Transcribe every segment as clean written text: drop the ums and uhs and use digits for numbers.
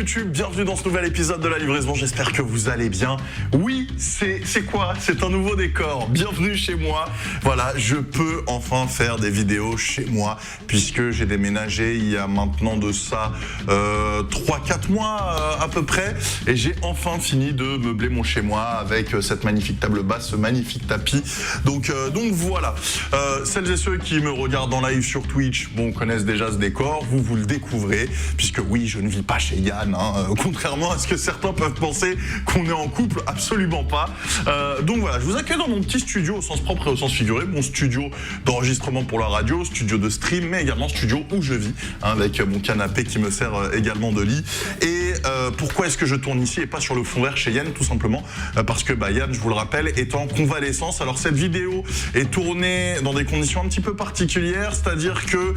YouTube, bienvenue dans ce nouvel épisode de la livraison, j'espère que vous allez bien. Oui, c'est quoi? C'est un nouveau décor, bienvenue chez moi. Voilà, je peux enfin faire des vidéos chez moi, puisque j'ai déménagé il y a maintenant de ça 3-4 mois à peu près, et j'ai enfin fini de meubler mon chez moi avec cette magnifique table basse, ce magnifique tapis. Donc voilà, celles et ceux qui me regardent en live sur Twitch, bon, connaissent déjà ce décor, vous le découvrez, puisque oui, je ne vis pas chez Yann, hein, contrairement à ce que certains peuvent penser qu'on est en couple, absolument pas. Donc voilà, je vous accueille dans mon petit studio au sens propre et au sens figuré, mon studio d'enregistrement pour la radio, studio de stream, mais également studio où je vis, hein, avec mon canapé qui me sert également de lit. Et pourquoi est-ce que je tourne ici et pas sur le fond vert chez Yann? Tout simplement parce que Yann, je vous le rappelle, est en convalescence. Alors cette vidéo est tournée dans des conditions un petit peu particulières, c'est-à-dire que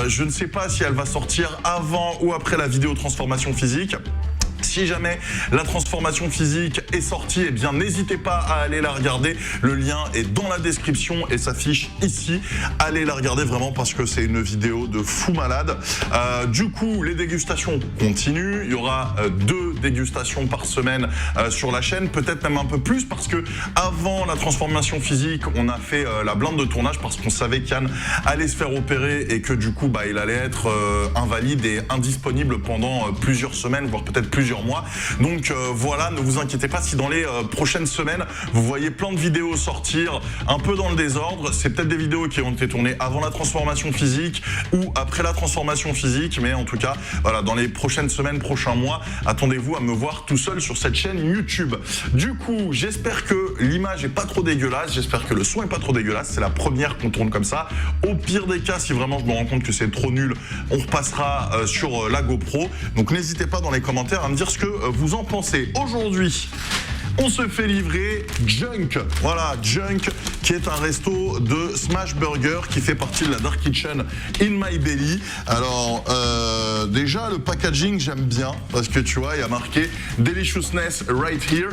je ne sais pas si elle va sortir avant ou après la vidéo transformation physique. Si jamais la transformation physique est sortie, eh bien n'hésitez pas à aller la regarder. Le lien est dans la description et s'affiche ici. Allez la regarder vraiment parce que c'est une vidéo de fou malade. Du coup, les dégustations continuent. Il y aura 2 dégustations par semaine sur la chaîne, peut-être même un peu plus parce que avant la transformation physique, on a fait la blinde de tournage parce qu'on savait qu'Yann allait se faire opérer et que du coup, il allait être invalide et indisponible pendant plusieurs semaines, voire peut-être plusieurs mois. Donc voilà, ne vous inquiétez pas si dans les prochaines semaines vous voyez plein de vidéos sortir un peu dans le désordre. C'est peut-être des vidéos qui ont été tournées avant la transformation physique ou après la transformation physique, mais en tout cas voilà, dans les prochaines semaines, prochains mois, attendez-vous à me voir tout seul sur cette chaîne YouTube. Du coup, j'espère que l'image est pas trop dégueulasse, j'espère que le son est pas trop dégueulasse. C'est la première qu'on tourne comme ça. Au pire des cas, si vraiment je me rends compte que c'est trop nul, on repassera sur la GoPro. Donc n'hésitez pas dans les commentaires à me dire ce que vous en pensez. Aujourd'hui, on se fait livrer Junk. Voilà, Junk, qui est un resto de Smash Burger qui fait partie de la Dark Kitchen in My Belly. Alors, déjà, le packaging, j'aime bien parce que tu vois, il y a marqué Deliciousness Right Here.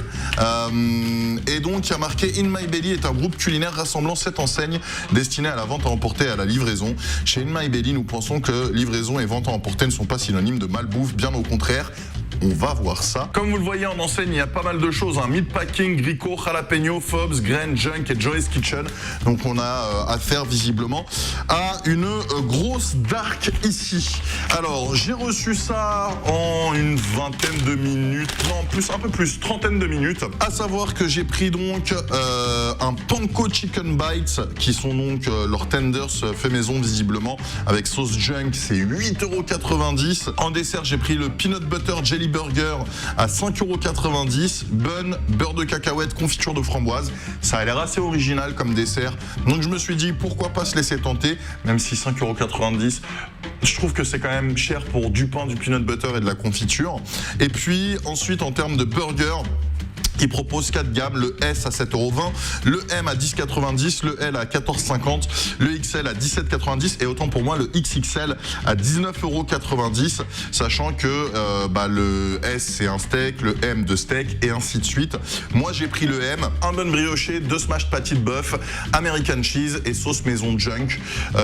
Et donc, il y a marqué In My Belly est un groupe culinaire rassemblant 7 enseignes destinées à la vente à emporter et à la livraison. Chez In My Belly, nous pensons que livraison et vente à emporter ne sont pas synonymes de malbouffe, bien au contraire. On va voir ça. Comme vous le voyez en enseigne, il y a pas mal de choses. Meatpacking, Grico, Jalapeno, Fobs, Grain, Junk et Joy's Kitchen. Donc on a affaire visiblement à une grosse dark ici. Alors j'ai reçu ça en une vingtaine de minutes, non plus, un peu plus, trentaine de minutes. À savoir que j'ai pris donc un Panko Chicken Bites, qui sont donc leurs tenders fait maison visiblement, avec sauce Junk, c'est 8,90 €. En dessert, j'ai pris le Peanut Butter Jelly Burger à 5,90 €, bun, beurre de cacahuète, confiture de framboise. Ça a l'air assez original comme dessert. Donc je me suis dit pourquoi pas se laisser tenter, même si 5,90 €, je trouve que c'est quand même cher pour du pain, du peanut butter et de la confiture. Et puis ensuite en termes de burger, qui propose 4 gammes, le S à 7,20 €, le M à 10,90 €, le L à 14,50 €, le XL à 17,90 € et autant pour moi le XXL à 19,90 €, sachant que le S c'est un steak, le M 2 steaks et ainsi de suite. Moi j'ai pris le M, un bun brioché, 2 smashed patty de bœuf, American cheese et sauce maison Junk.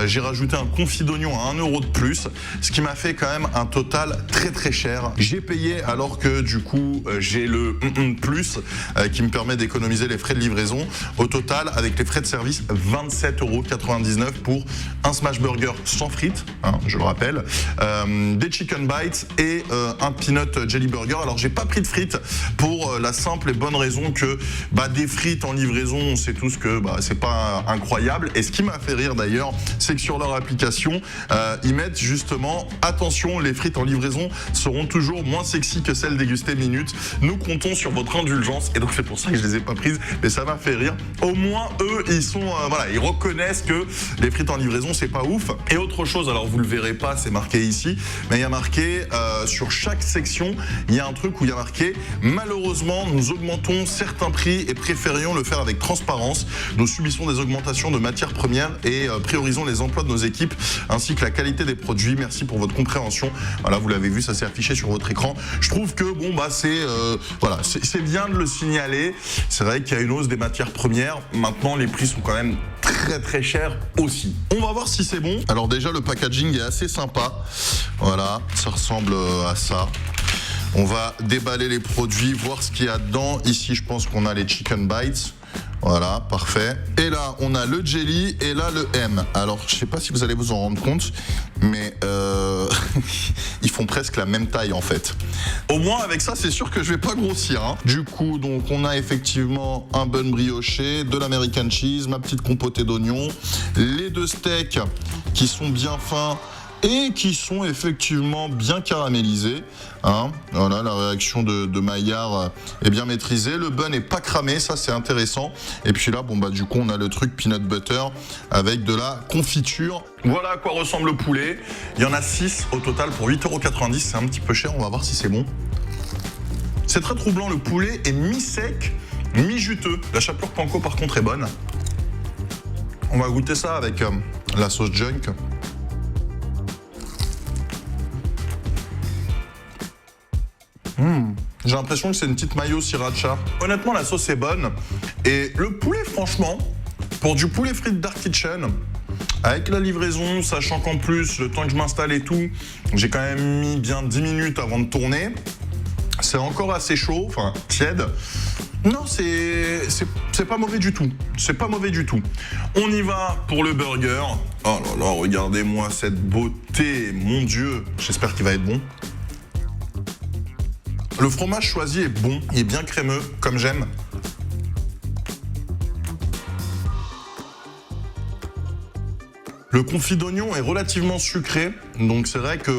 J'ai rajouté un confit d'oignon à 1 € de plus, ce qui m'a fait quand même un total très très cher. J'ai payé alors que du coup j'ai le plus qui me permet d'économiser les frais de livraison. Au total, avec les frais de service, 27,99 € pour un smash burger sans frites, hein, je le rappelle, des chicken bites et un peanut jelly burger. Alors j'ai pas pris de frites pour la simple et bonne raison que des frites en livraison, on sait tous que c'est pas incroyable. Et ce qui m'a fait rire d'ailleurs, c'est que sur leur application, ils mettent justement attention, les frites en livraison seront toujours moins sexy que celles dégustées minutes. Nous comptons sur votre indulgence. Et donc c'est pour ça que je les ai pas prises, mais ça m'a fait rire. Au moins eux, ils sont ils reconnaissent que les frites en livraison c'est pas ouf. Et autre chose, alors vous le verrez pas, c'est marqué ici, mais il y a marqué sur chaque section, il y a un truc où il y a marqué malheureusement nous augmentons certains prix et préférions le faire avec transparence. Nous subissons des augmentations de matières premières et priorisons les emplois de nos équipes ainsi que la qualité des produits. Merci pour votre compréhension. Voilà, vous l'avez vu, ça s'est affiché sur votre écran. Je trouve que c'est bien de le signaler. C'est vrai qu'il y a une hausse des matières premières. Maintenant, les prix sont quand même très très chers aussi. On va voir si c'est bon. Alors déjà, le packaging est assez sympa. Voilà, ça ressemble à ça. On va déballer les produits, voir ce qu'il y a dedans. Ici, je pense qu'on a les chicken bites. Voilà, parfait. Et là, on a le jelly et là, le M. Alors, je sais pas si vous allez vous en rendre compte, mais ils font presque la même taille en fait. Au moins, avec ça, c'est sûr que je vais pas grossir. Hein. Du coup, donc, on a effectivement un bun brioché, de l'American cheese, ma petite compotée d'oignons, les 2 steaks qui sont bien fins et qui sont effectivement bien caramélisés. Hein. Voilà, la réaction de Maillard est bien maîtrisée. Le bun n'est pas cramé, ça c'est intéressant. Et puis là, bon bah du coup, on a le truc peanut butter avec de la confiture. Voilà à quoi ressemble le poulet. Il y en a 6 au total pour 8,90 €. C'est un petit peu cher, on va voir si c'est bon. C'est très troublant, le poulet est mi-sec, mi-juteux. La chapelure panko par contre est bonne. On va goûter ça avec la sauce junk. J'ai l'impression que c'est une petite mayo sriracha. Honnêtement, la sauce est bonne. Et le poulet, franchement, pour du poulet frites Dark Kitchen, avec la livraison, sachant qu'en plus, le temps que je m'installe et tout, j'ai quand même mis bien 10 minutes avant de tourner. C'est encore assez chaud, enfin tiède. Non, c'est pas mauvais du tout. C'est pas mauvais du tout. On y va pour le burger. Oh là là, regardez-moi cette beauté. Mon Dieu, j'espère qu'il va être bon. Le fromage choisi est bon, il est bien crémeux, comme j'aime. Le confit d'oignon est relativement sucré, donc c'est vrai que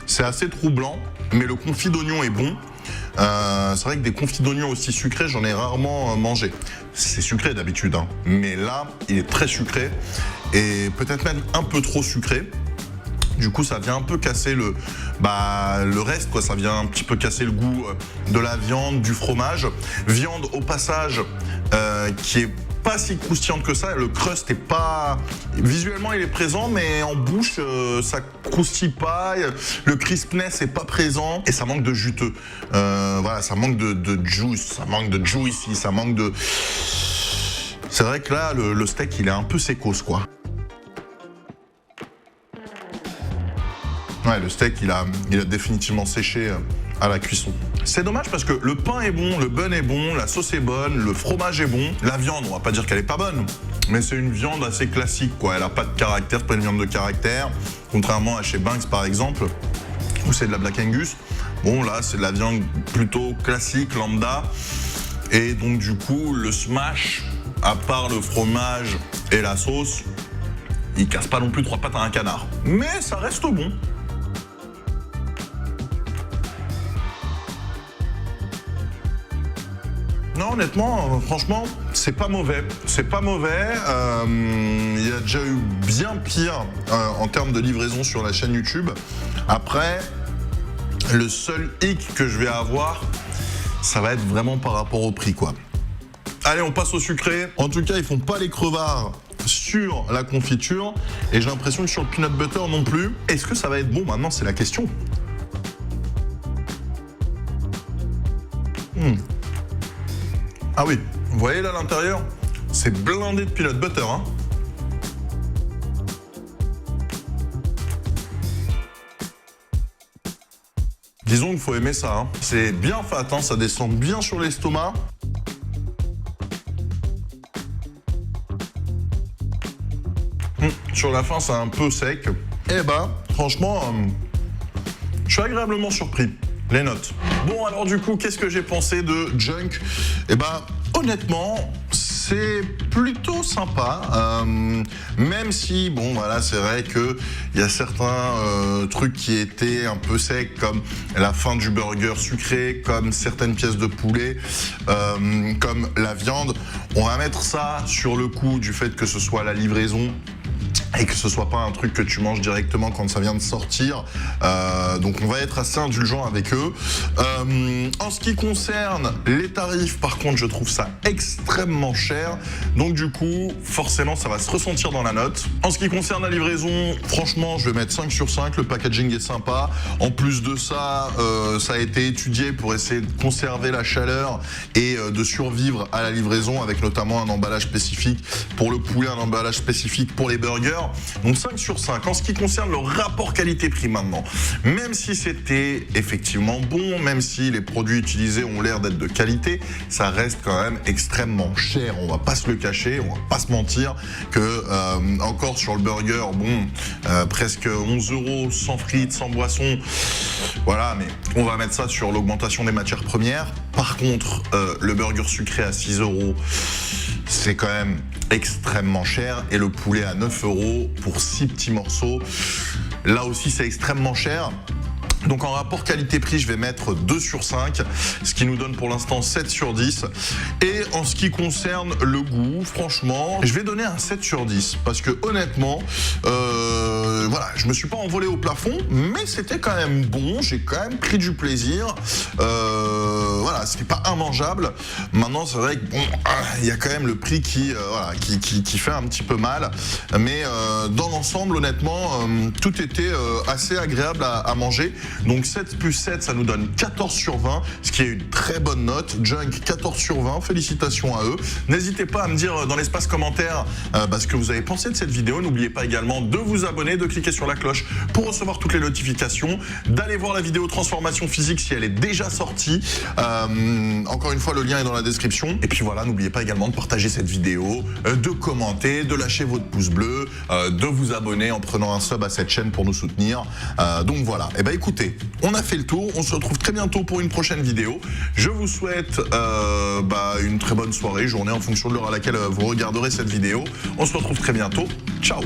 c'est assez troublant, mais le confit d'oignon est bon. C'est vrai que des confits d'oignon aussi sucrés, j'en ai rarement mangé. C'est sucré d'habitude, hein, mais là, il est très sucré et peut-être même un peu trop sucré. Du coup, ça vient un peu casser le reste, quoi. Ça vient un petit peu casser le goût de la viande, du fromage. Viande, au passage, qui est pas si croustillante que ça. Le crust est pas... Visuellement, il est présent, mais en bouche, ça croustille pas. Le crispness est pas présent. Et ça manque de juteux. Voilà, ça manque de juice. Ça manque de juicy. Ça manque de... C'est vrai que là, le steak, il est un peu sécos, quoi. Ouais, le steak, il a définitivement séché à la cuisson. C'est dommage parce que le pain est bon, le bun est bon, la sauce est bonne, le fromage est bon. La viande, on va pas dire qu'elle est pas bonne, mais c'est une viande assez classique, quoi. Elle a pas de caractère, c'est pas une viande de caractère, contrairement à chez Banks par exemple, où c'est de la Black Angus. Bon, là, c'est de la viande plutôt classique, lambda. Et donc, du coup, le smash, à part le fromage et la sauce, il casse pas non plus 3 pattes à un canard. Mais ça reste bon. Non, honnêtement, franchement, c'est pas mauvais. C'est pas mauvais. Il y a déjà eu bien pire en termes de livraison sur la chaîne YouTube. Après, le seul hic que je vais avoir, ça va être vraiment par rapport au prix, quoi. Allez, on passe au sucré. En tout cas, ils font pas les crevards sur la confiture. Et j'ai l'impression que sur le peanut butter non plus. Est-ce que ça va être bon maintenant? C'est la question. Ah oui, vous voyez là à l'intérieur, c'est blindé de peanut butter, hein. Disons qu'il faut aimer ça, hein. C'est bien fat, hein, ça descend bien sur l'estomac. Sur la fin, c'est un peu sec. Eh ben, franchement, je suis agréablement surpris. Les notes. Bon, alors du coup, qu'est-ce que j'ai pensé de Junk? Eh ben, honnêtement, c'est plutôt sympa. Même si, bon, voilà, c'est vrai qu'il y a certains trucs qui étaient un peu secs, comme la fin du burger sucré, comme certaines pièces de poulet, comme la viande. On va mettre ça sur le coup du fait que ce soit la livraison et que ce soit pas un truc que tu manges directement quand ça vient de sortir. Donc on va être assez indulgent avec eux. En ce qui concerne les tarifs, par contre, je trouve ça extrêmement cher. Donc du coup, forcément, ça va se ressentir dans la note. En ce qui concerne la livraison, franchement, je vais mettre 5 sur 5. Le packaging est sympa. En plus de ça, ça a été étudié pour essayer de conserver la chaleur et de survivre à la livraison, avec notamment un emballage spécifique pour le poulet, un emballage spécifique pour les burgers. Donc 5 sur 5. En ce qui concerne le rapport qualité-prix maintenant, même si c'était effectivement bon, même si les produits utilisés ont l'air d'être de qualité, ça reste quand même extrêmement cher. On va pas se le cacher, on va pas se mentir que encore sur le burger, bon, presque 11 € sans frites, sans boisson. Voilà, mais on va mettre ça sur l'augmentation des matières premières. Par contre, le burger sucré à 6 €, c'est quand même extrêmement cher. Et le poulet à 9 € pour 6 petits morceaux, là aussi c'est extrêmement cher. Donc en rapport qualité-prix, je vais mettre 2 sur 5, ce qui nous donne pour l'instant 7 sur 10. Et en ce qui concerne le goût, franchement, je vais donner un 7 sur 10. Parce que honnêtement, voilà, je me suis pas envolé au plafond, mais c'était quand même bon, j'ai quand même pris du plaisir. Voilà, c'était pas immangeable. Maintenant, c'est vrai que bon, il y a quand même le prix qui fait un petit peu mal. Mais dans l'ensemble, honnêtement, tout était assez agréable à manger. Donc 7 plus 7, ça nous donne 14 sur 20, ce qui est une très bonne note. Junk, 14 sur 20, félicitations à eux. N'hésitez pas à me dire dans l'espace commentaire ce que vous avez pensé de cette vidéo. N'oubliez pas également de vous abonner, de cliquer sur la cloche pour recevoir toutes les notifications, d'aller voir la vidéo transformation physique si elle est déjà sortie. Encore une fois, le lien est dans la description. Et puis voilà, n'oubliez pas également de partager cette vidéo, de commenter, de lâcher votre pouce bleu, de vous abonner en prenant un sub à cette chaîne pour nous soutenir. Donc voilà, et ben écoutez, on a fait le tour, on se retrouve très bientôt pour une prochaine vidéo. Je vous souhaite une très bonne soirée, journée en fonction de l'heure à laquelle vous regarderez cette vidéo. On se retrouve très bientôt, ciao.